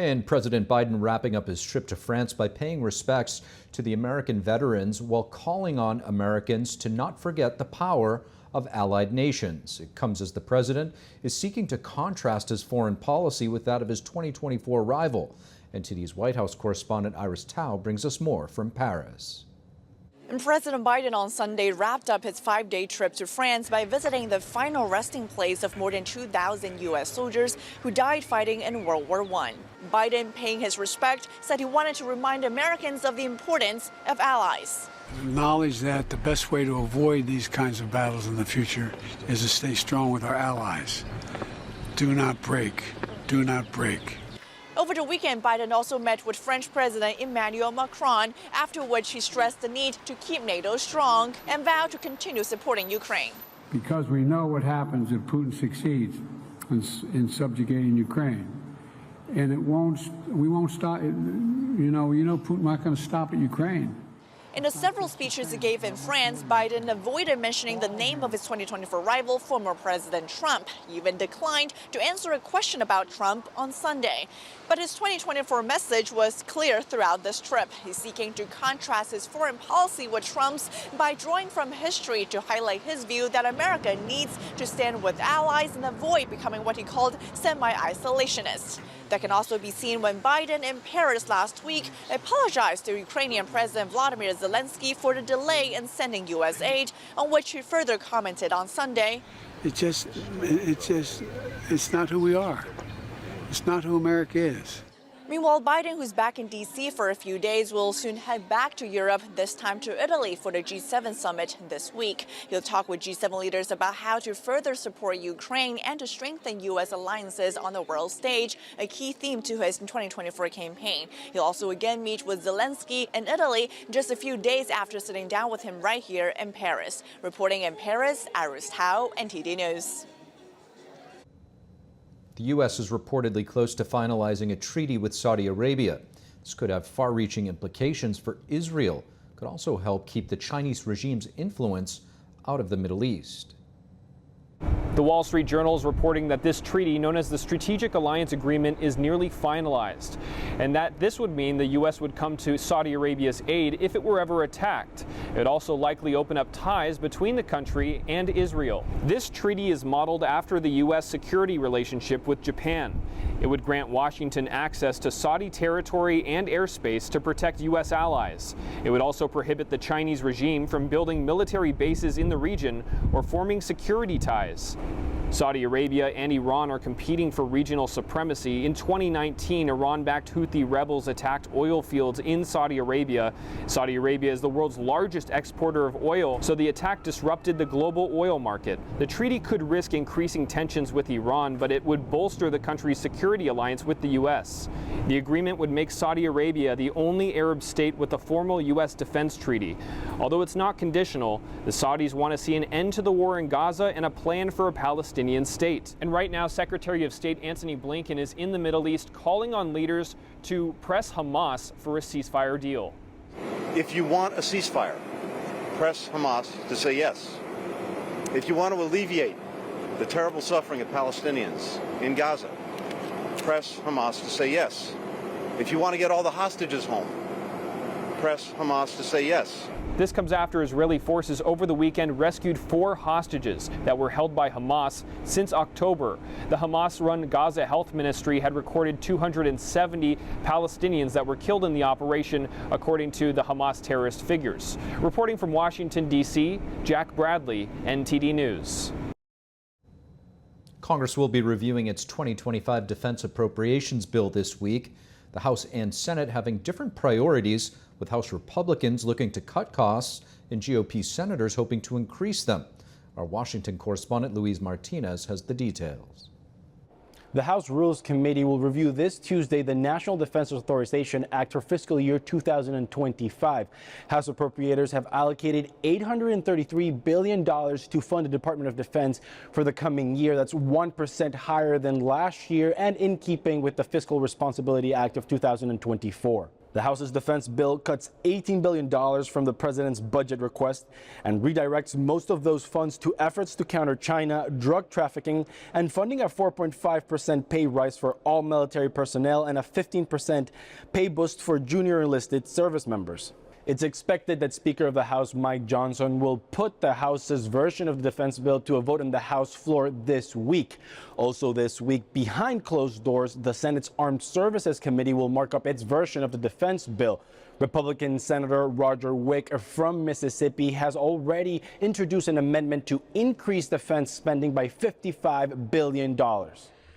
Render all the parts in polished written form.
And President Biden wrapping up his trip to France by paying respects to the American veterans while calling on Americans to not forget the power of allied nations. It comes as the president is seeking to contrast his foreign policy with that of his 2024 rival. NTD's White House correspondent Iris Tao brings us more from Paris. And President Biden on Sunday wrapped up his 5-day trip to France by visiting the final resting place of more than 2,000 U.S. soldiers who died fighting in World War I. Biden, paying his respect, said he wanted to remind Americans of the importance of allies. Acknowledge that the best way to avoid these kinds of battles in the future is to stay strong with our allies. Do not break. Do not break. Over the weekend, Biden also met with French President Emmanuel Macron, after which he stressed the need to keep NATO strong and vowed to continue supporting Ukraine. Because we know what happens if Putin succeeds in subjugating Ukraine. And we won't stop, Putin's not going to stop at Ukraine. In the several speeches he gave in France, Biden avoided mentioning the name of his 2024 rival, former President Trump. He even declined to answer a question about Trump on Sunday. But his 2024 message was clear throughout this trip. He's seeking to contrast his foreign policy with Trump's by drawing from history to highlight his view that America needs to stand with allies and avoid becoming what he called semi-isolationist. That can also be seen when Biden in Paris last week apologized to Ukrainian President Vladimir Zelensky for the delay in sending U.S. aid, on which he further commented on Sunday. It's not who we are. It's not who America is. Meanwhile, Biden, who's back in D.C. for a few days, will soon head back to Europe, this time to Italy for the G7 summit this week. He'll talk with G7 leaders about how to further support Ukraine and to strengthen U.S. alliances on the world stage, a key theme to his 2024 campaign. He'll also again meet with Zelensky in Italy just a few days after sitting down with him right here in Paris. Reporting in Paris, Iris Tao, NTD News. The U.S. is reportedly close to finalizing a treaty with Saudi Arabia. This could have far-reaching implications for Israel. It could also help keep the Chinese regime's influence out of the Middle East. The Wall Street Journal is reporting that this treaty, known as the Strategic Alliance Agreement, is nearly finalized, and that this would mean the U.S. would come to Saudi Arabia's aid if it were ever attacked. It would also likely open up ties between the country and Israel. This treaty is modeled after the U.S. security relationship with Japan. It would grant Washington access to Saudi territory and airspace to protect U.S. allies. It would also prohibit the Chinese regime from building military bases in the region or forming security ties. Saudi Arabia and Iran are competing for regional supremacy. In 2019, Iran-backed Houthi rebels attacked oil fields in Saudi Arabia. Saudi Arabia is the world's largest exporter of oil, so the attack disrupted the global oil market. The treaty could risk increasing tensions with Iran, but it would bolster the country's security alliance with the U.S. The agreement would make Saudi Arabia the only Arab state with a formal U.S. defense treaty. Although it's not conditional, the Saudis want to see an end to the war in Gaza and a plan for a Palestinian state. And right now, Secretary of State Antony Blinken is in the Middle East calling on leaders to press Hamas for a ceasefire deal. If you want a ceasefire, press Hamas to say yes. If you want to alleviate the terrible suffering of Palestinians in Gaza, press Hamas to say yes. If you want to get all the hostages home, press Hamas to say yes. This comes after Israeli forces over the weekend rescued 4 hostages that were held by Hamas since October. The Hamas-run Gaza Health Ministry had recorded 270 Palestinians that were killed in the operation, according to the Hamas terrorist figures. Reporting from Washington, D.C., Jack Bradley, NTD News. Congress will be reviewing its 2025 defense appropriations bill this week. The House and Senate having different priorities, with House Republicans looking to cut costs and GOP senators hoping to increase them. Our Washington correspondent Luis Martinez has the details. The House Rules Committee will review this Tuesday the National Defense Authorization Act for fiscal year 2025. House appropriators have allocated $833 billion to fund the Department of Defense for the coming year. That's 1% higher than last year and in keeping with the Fiscal Responsibility Act of 2024. The House's defense bill cuts $18 billion from the president's budget request and redirects most of those funds to efforts to counter China, drug trafficking, and funding a 4.5% pay rise for all military personnel and a 15% pay boost for junior enlisted service members. It's expected that Speaker of the House Mike Johnson will put the House's version of the defense bill to a vote on the House floor this week. Also this week, behind closed doors, the Senate's Armed Services Committee will mark up its version of the defense bill. Republican Senator Roger Wick from Mississippi has already introduced an amendment to increase defense spending by $55 billion.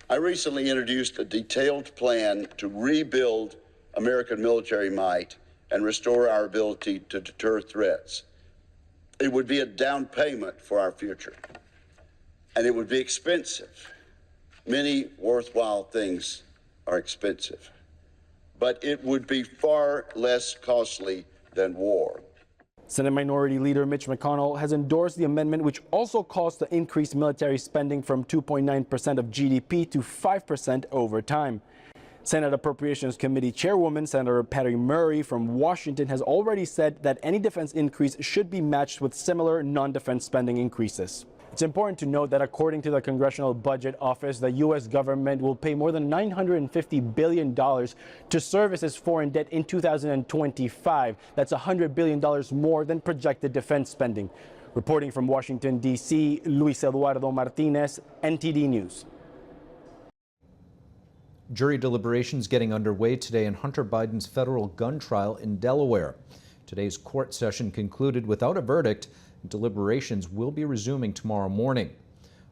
I recently introduced a detailed plan to rebuild American military might and restore our ability to deter threats. It would be a down payment for our future, and it would be expensive. Many worthwhile things are expensive, but it would be far less costly than war. Senate Minority Leader Mitch McConnell has endorsed the amendment, which also calls to increase military spending from 2.9% of GDP to 5% over time. Senate Appropriations Committee Chairwoman Senator Patty Murray from Washington has already said that any defense increase should be matched with similar non-defense spending increases. It's important to note that according to the Congressional Budget Office, the U.S. government will pay more than $950 billion to service its foreign debt in 2025. That's $100 billion more than projected defense spending. Reporting from Washington, D.C., Luis Eduardo Martinez, NTD News. Jury deliberations getting underway today in Hunter Biden's federal gun trial in Delaware. Today's court session concluded without a verdict. Deliberations will be resuming tomorrow morning.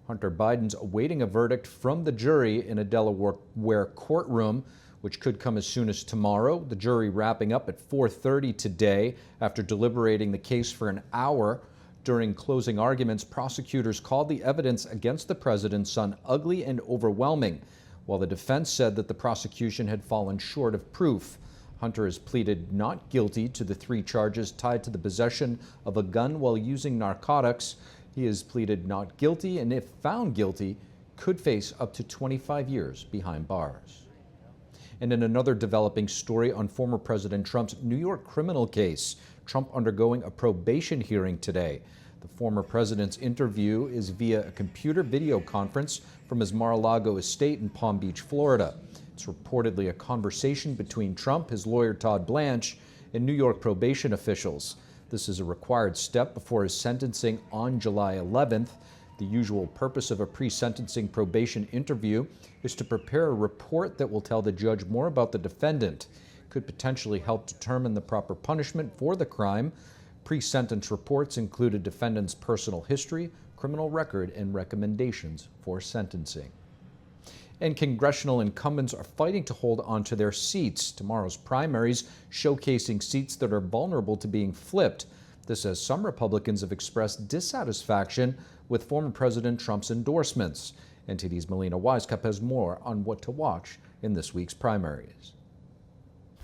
Hunter Biden's awaiting a verdict from the jury in a Delaware courtroom, which could come as soon as tomorrow. The jury wrapping up at 4:30 today after deliberating the case for an hour. During closing arguments, prosecutors called the evidence against the president's son ugly and overwhelming, while the defense said that the prosecution had fallen short of proof. Hunter has pleaded not guilty to the 3 charges tied to the possession of a gun while using narcotics. He has pleaded not guilty, and if found guilty, could face up to 25 years behind bars. And in another developing story on former President Trump's New York criminal case, Trump undergoing a probation hearing today. The former president's interview is via a computer video conference from his Mar-a-Lago estate in Palm Beach, Florida. It's reportedly a conversation between Trump, his lawyer Todd Blanche, and New York probation officials. This is a required step before his sentencing on July 11th. The usual purpose of a pre-sentencing probation interview is to prepare a report that will tell the judge more about the defendant. It could potentially help determine the proper punishment for the crime. Pre-sentence reports include a defendant's personal history, criminal record, and recommendations for sentencing. And congressional incumbents are fighting to hold onto their seats. Tomorrow's primaries showcasing seats that are vulnerable to being flipped. This as some Republicans have expressed dissatisfaction with former President Trump's endorsements. NTD's Melina Weisskopf has more on what to watch in this week's primaries.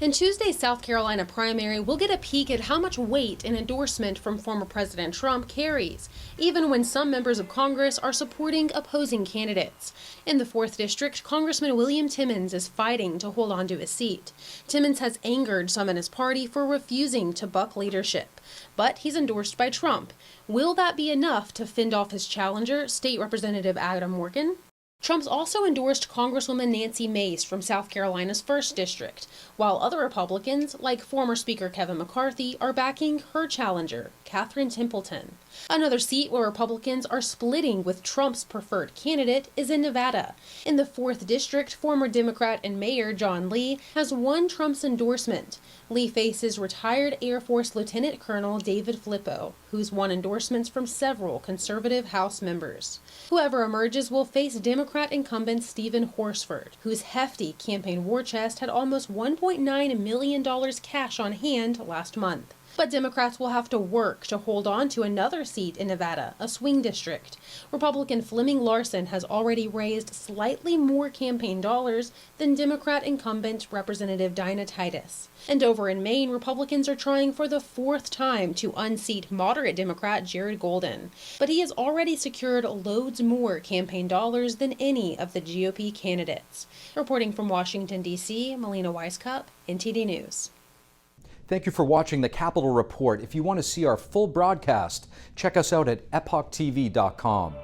In Tuesday's South Carolina primary, we'll get a peek at how much weight an endorsement from former President Trump carries, even when some members of Congress are supporting opposing candidates. In the 4th District, Congressman William Timmons is fighting to hold on to his seat. Timmons has angered some in his party for refusing to buck leadership, but he's endorsed by Trump. Will that be enough to fend off his challenger, State Representative Adam Morgan? Trump's also endorsed Congresswoman Nancy Mace from South Carolina's 1st District, while other Republicans, like former Speaker Kevin McCarthy, are backing her challenger, Catherine Templeton. Another seat where Republicans are splitting with Trump's preferred candidate is in Nevada. In the 4th District, former Democrat and Mayor John Lee has won Trump's endorsement. Lee faces retired Air Force Lieutenant Colonel David Flippo, who's won endorsements from several conservative House members. Whoever emerges will face Democrat incumbent Stephen Horsford, whose hefty campaign war chest had almost $1.9 million cash on hand last month. But Democrats will have to work to hold on to another seat in Nevada, a swing district. Republican Fleming Larson has already raised slightly more campaign dollars than Democrat incumbent Representative Dinah Titus. And over in Maine, Republicans are trying for the 4th time to unseat moderate Democrat Jared Golden. But he has already secured loads more campaign dollars than any of the GOP candidates. Reporting from Washington, D.C., Melina Weisskopf, NTD News. Thank you for watching the Capitol Report. If you want to see our full broadcast, check us out at epochtv.com.